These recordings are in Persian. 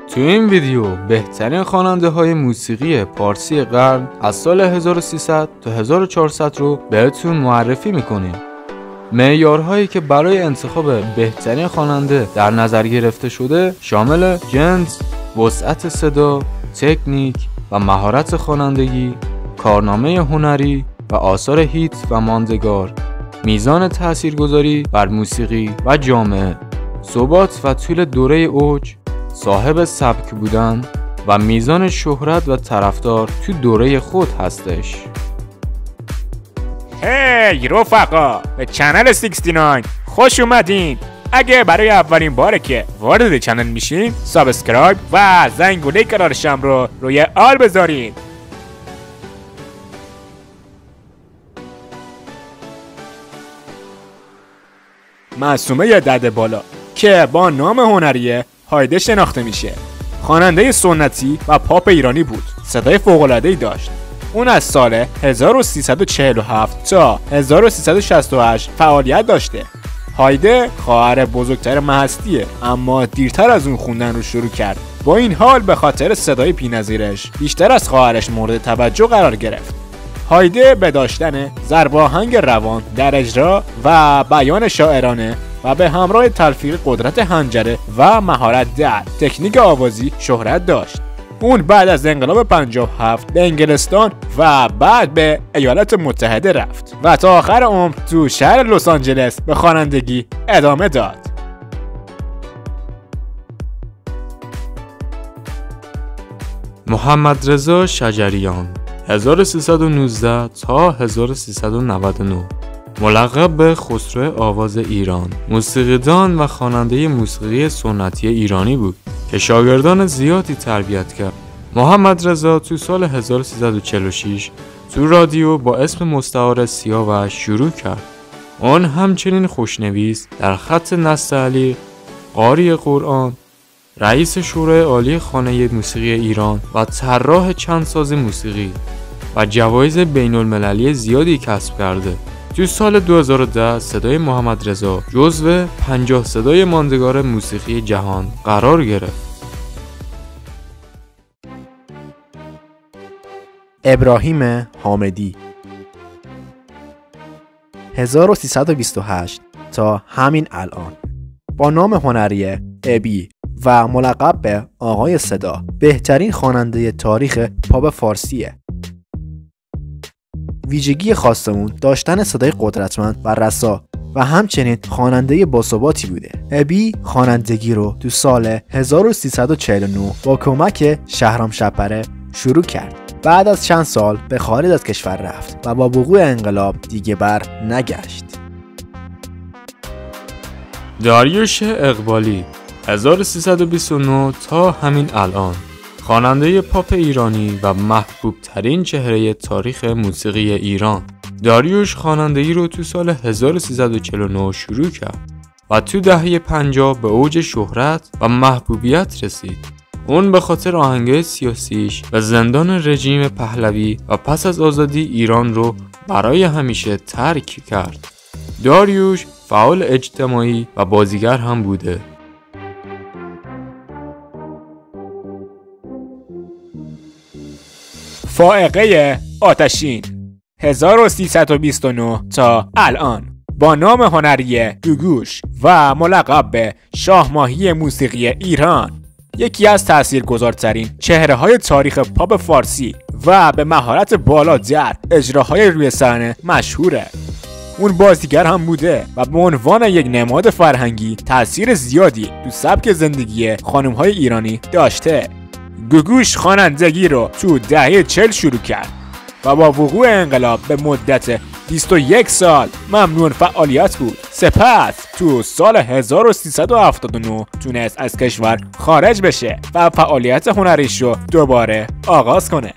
تو این ویدیو بهترین خواننده های موسیقی پارسی قرن از سال 1300 تا 1400 رو بهتون معرفی میکنیم. معیارهایی که برای انتخاب بهترین خواننده در نظر گرفته شده شامل جنس، وسعت صدا، تکنیک و مهارت خوانندگی، کارنامه هنری و آثار هیت و ماندگار، میزان تاثیرگذاری بر موسیقی و جامعه، ثبات و طول دوره اوج، صاحب سبک بودن و میزان شهرت و طرفدار تو دوره خود هستش. هی رفقا، به چنل 69 خوش اومدین. اگه برای اولین باره که وارد چنل میشین سابسکرایب و زنگوله کنارشم رو روی آل بذارین. معصومه دد بالا که با نام هنری هایده شناخته میشه، خواننده سنتی و پاپ ایرانی بود. صدای فوق‌العاده‌ای داشت. اون از سال 1347 تا 1368 فعالیت داشته. هایده خواهر بزرگتر مهستیه، اما دیرتر از اون خوندن رو شروع کرد. با این حال به خاطر صدای بی‌نظیرش بیشتر از خواهرش مورد توجه قرار گرفت. هایده به داشتن ضرباهنگ روان در اجرا و بیان شاعرانه و به همراه تلفیق قدرت حنجره و مهارت در تکنیک آوازی شهرت داشت. اون بعد از انقلاب 57 به انگلستان و بعد به ایالات متحده رفت و تا آخر عمر تو شهر لس آنجلس به خوانندگی ادامه داد. محمد رضا شجریان 1319 تا 1399 ملقب به خسرو آواز ایران، موسیقیدان و خواننده موسیقی سنتی ایرانی بود که شاگردان زیادی تربیت کرد. محمد رضا تو سال 1346 تو رادیو با اسم مستعار سیاوش شروع کرد. اون همچنین خوشنویس در خط نستعلی، قاری قرآن، رئیس شورای عالی خانه موسیقی ایران و طراح چند ساز موسیقی و جوایز بین المللی زیادی کسب کرده. تو سال 2010 صدای محمد رضا جزو 50 صدای ماندگار موسیقی جهان قرار گرفت. ابراهیم حامدی 1328 تا همین الان با نام هنری ابی و ملقب به آقای صدا بهترین خواننده تاریخ پاپ فارسیه. ویژگی خاص اون داشتن صدای قدرتمند و رسا و همچنین خواننده باثباتی بوده. ابی خوانندگی رو تو سال 1349 با کمک شهرام شپره شروع کرد. بعد از چند سال به خارج از کشور رفت و با وقوع انقلاب دیگه بر نگشت. داریوش اقبالی 1329 تا همین الان خواننده پاپ ایرانی و محبوب ترین چهره تاریخ موسیقی ایران. داریوش خوانندگی رو تو سال 1349 شروع کرد و تو دهه 50 به اوج شهرت و محبوبیت رسید. اون به خاطر آهنگای سیاسیش و زندان رژیم پهلوی و پس از آزادی ایران رو برای همیشه ترک کرد. داریوش فعال اجتماعی و بازیگر هم بوده. فائقه آتشین 1329 تا الان با نام هنری گوگوش و ملقب به شاه ماهی موسیقی ایران، یکی از تاثیرگذارترین چهره‌های تاریخ پاپ فارسی و به مهارت بالا در اجراهای روی صحنه مشهوره. اون بازیگر هم بوده و به عنوان یک نماد فرهنگی تاثیر زیادی تو سبک زندگی خانم‌های ایرانی داشته. گوگوش خوانندگی رو تو دهه 40 شروع کرد و با وقوع انقلاب به مدت 21 سال ممنوع فعالیت بود. سپس تو سال 1379 تونست از کشور خارج بشه و فعالیت هنریش رو دوباره آغاز کنه.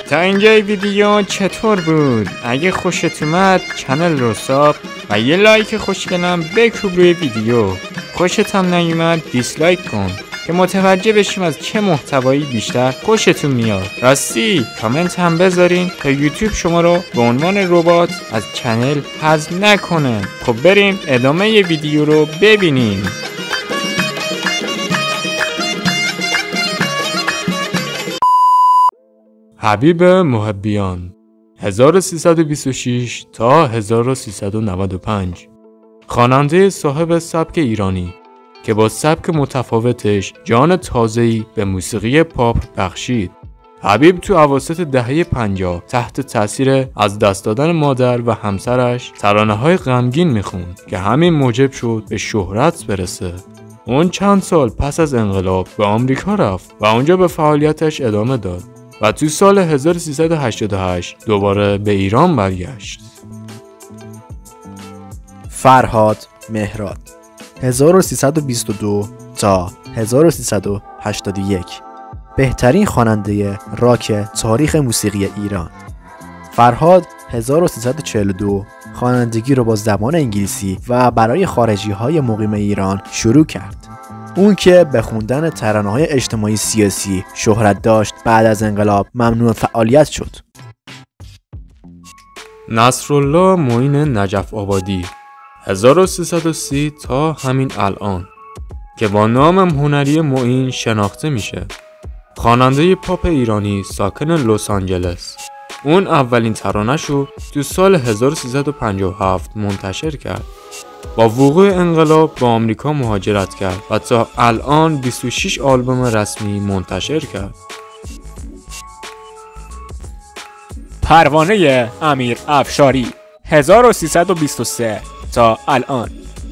تا اینجای ویدیو چطور بود؟ اگه خوشت اومد کانال رو ساب و یه لایک خوشگلم بکوب روی ویدیو. خوشت هم نیومد دیسلایک کن. که متوجه بشیم از چه محتوایی بیشتر خوشتون میاد. راستی کامنت هم بذارین تا یوتیوب شما رو به عنوان ربات از چنل حذف نکنه. خب بریم ادامه ی ویدیو رو ببینیم. حبیب محبیان 1326 تا 1395 خواننده صاحب سبک ایرانی که با سبک متفاوتش جان تازه‌ای به موسیقی پاپ بخشید. حبیب تو اواسط دهه 50 تحت تاثیر از دست دادن مادر و همسرش ترانه‌های غمگین میخوند که همین موجب شد به شهرت برسه. اون چند سال پس از انقلاب به آمریکا رفت و اونجا به فعالیتش ادامه داد و تو سال 1388 دوباره به ایران برگشت. فرهاد مهراد 1322 تا 1381 بهترین خواننده راک تاریخ موسیقی ایران. فرهاد 1342 خوانندگی رو با زبان انگلیسی و برای خارجی های مقیم ایران شروع کرد. اون که به خوندن ترانه‌های اجتماعی سیاسی شهرت داشت بعد از انقلاب ممنوع فعالیت شد. نصرالله معین نجف آبادی 1330 تا همین الان که با نام هنری معین شناخته میشه. خواننده پاپ ایرانی ساکن لس آنجلس. اون اولین ترانه‌شو تو سال 1357 منتشر کرد. با وقوع انقلاب به آمریکا مهاجرت کرد و تا الان 26 آلبوم رسمی منتشر کرد. پروانه امیر افشاری 1323 تا الان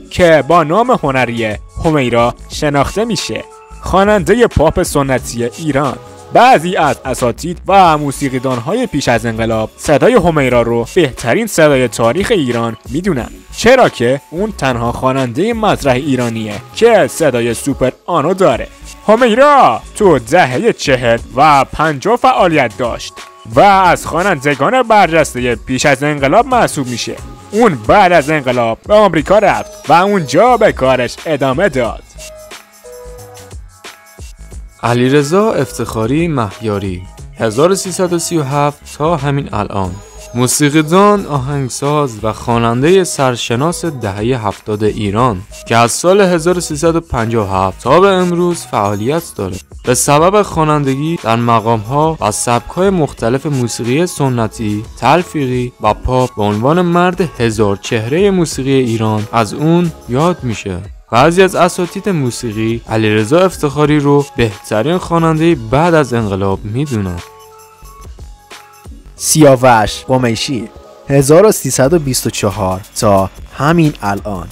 که با نام هنری همیرا شناخته میشه. خواننده پاپ سنتی ایران. بعضی از اساتید و موسیقیدانهای پیش از انقلاب صدای همیرا رو بهترین صدای تاریخ ایران میدونن، چرا که اون تنها خواننده مطرح ایرانیه که صدای سوپر آنو داره. همیرا تو دهه 40 و 50 فعالیت داشت و از خوانندگان برجسته پیش از انقلاب محسوب میشه. اون بعد از انقلاب به آمریکا رفت و اونجا به کارش ادامه داد. علیرضا افتخاری مهیاری 1337 تا همین الان موسیقیدان، آهنگساز و خواننده سرشناس دهه 70 ایران که از سال 1357 تا به امروز فعالیت داره. به سبب خوانندگی در مقام‌ها و سبک‌های مختلف موسیقی سنتی، تلفیقی و پاپ به عنوان مرد هزار چهره موسیقی ایران از اون یاد میشه. بعضی از اساتید موسیقی علیرضا افتخاری رو بهترین خواننده بعد از انقلاب میدونن. سیاوش قمیشی 1324 تا همین الان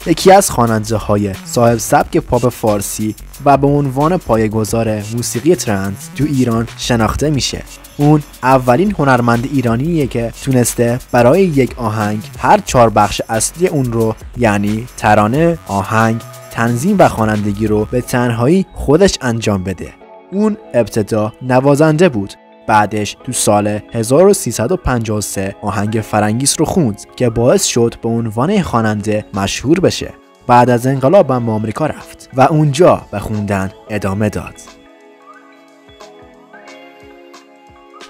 یکی از خواننده های صاحب سبک پاپ فارسی و به عنوان پایه‌گذار موسیقی ترنس تو ایران شناخته میشه. اون اولین هنرمند ایرانیه که تونسته برای یک آهنگ هر 4 بخش اصلی اون رو، یعنی ترانه، آهنگ، تنظیم و خوانندگی رو به تنهایی خودش انجام بده. اون ابتدا نوازنده بود، بعدش تو سال 1353 آهنگ فرنگیس رو خوند که باعث شد به عنوان خواننده مشهور بشه. بعد از انقلاب هم به آمریکا رفت و اونجا به خوندن ادامه داد.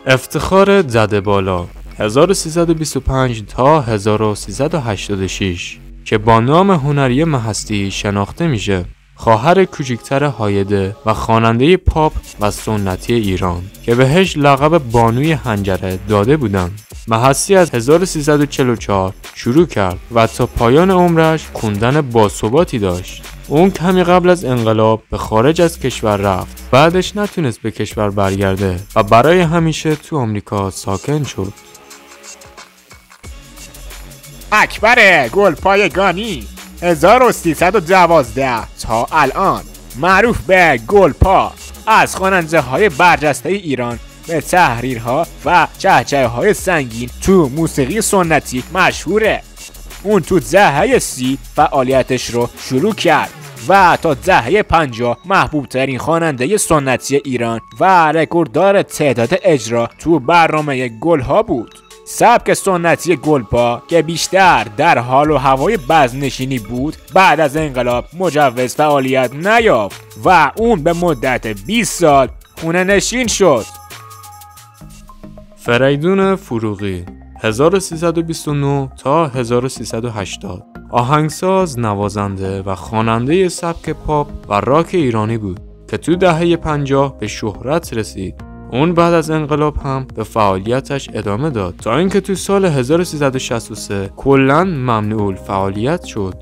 افتخار زده بالا 1325 تا 1386 که با نام هنری مهستی شناخته میشه. خواهر کوچکتر هایده و خواننده پاپ و سنتی ایران که بهش لقب بانوی حنجره داده بودن. مهستی از 1344 شروع کرد و تا پایان عمرش خوندن باثباتی داشت. اون کمی قبل از انقلاب به خارج از کشور رفت. بعدش نتونست به کشور برگرده و برای همیشه تو آمریکا ساکن شد. اکبر گلپایگانی 1312 تا الان معروف به گلپا، از خواننده های برجسته ایران به تحریرها و چهچه های سنگین تو موسیقی سنتی مشهوره. اون تو دهه 30 فعالیتش رو شروع کرد و تا دهه 50 محبوب ترین خواننده سنتی ایران و رکورددار تعداد اجرا تو برنامه گلها بود. سبک سنتی گلپا که بیشتر در حال و هوای بزم‌نشینی بود بعد از انقلاب مجوز فعالیت نیافت و اون به مدت 20 سال خونه نشین شد. فریدون فروغی 1329 تا 1380 آهنگساز، نوازنده و خواننده سبک پاپ و راک ایرانی بود که تو دهه 50 به شهرت رسید. اون بعد از انقلاب هم به فعالیتش ادامه داد تا اینکه تو سال 1363 کلاً ممنوع الفعالیت شد.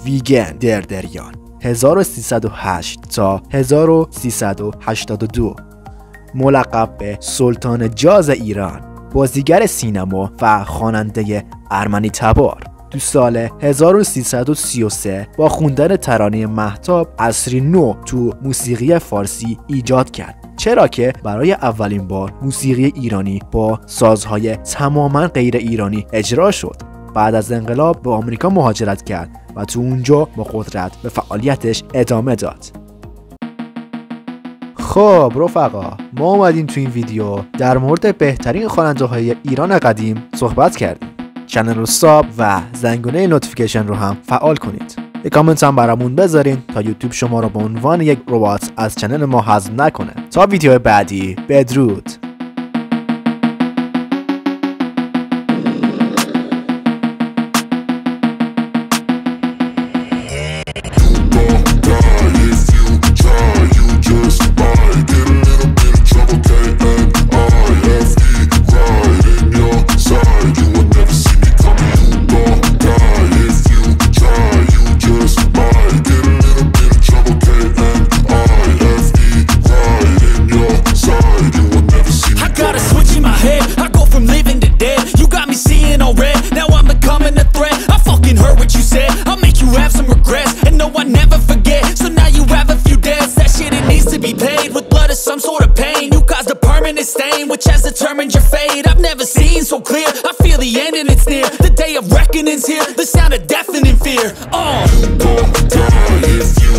ویگن دردریان 1308 تا 1382 ملقب به سلطان جاز ایران، بازیگر سینما و خواننده ارمنی تبار، تو سال 1333 با خوندن ترانه مهتاب عصری نو تو موسیقی فارسی ایجاد کرد، چرا که برای اولین بار موسیقی ایرانی با سازهای تماما غیر ایرانی اجرا شد. بعد از انقلاب به آمریکا مهاجرت کرد و تو اونجا با قدرت به فعالیتش ادامه داد. خب رفقا، ما اومدیم تو این ویدیو در مورد بهترین خواننده های ایران قدیم صحبت کردیم. چنل رو ساب و زنگوله نوتیفیکیشن رو هم فعال کنید. یک کامنت هم برامون بذارین تا یوتیوب شما رو به عنوان یک ربات از چنل ما حذف نکنه. تا ویدیو بعدی، بدرود. Some sort of pain, you caused a permanent stain which has determined your fate. I've never seen so clear, I feel the end and it's near. The day of reckoning's here, the sound of deafening fear. You gon' die if you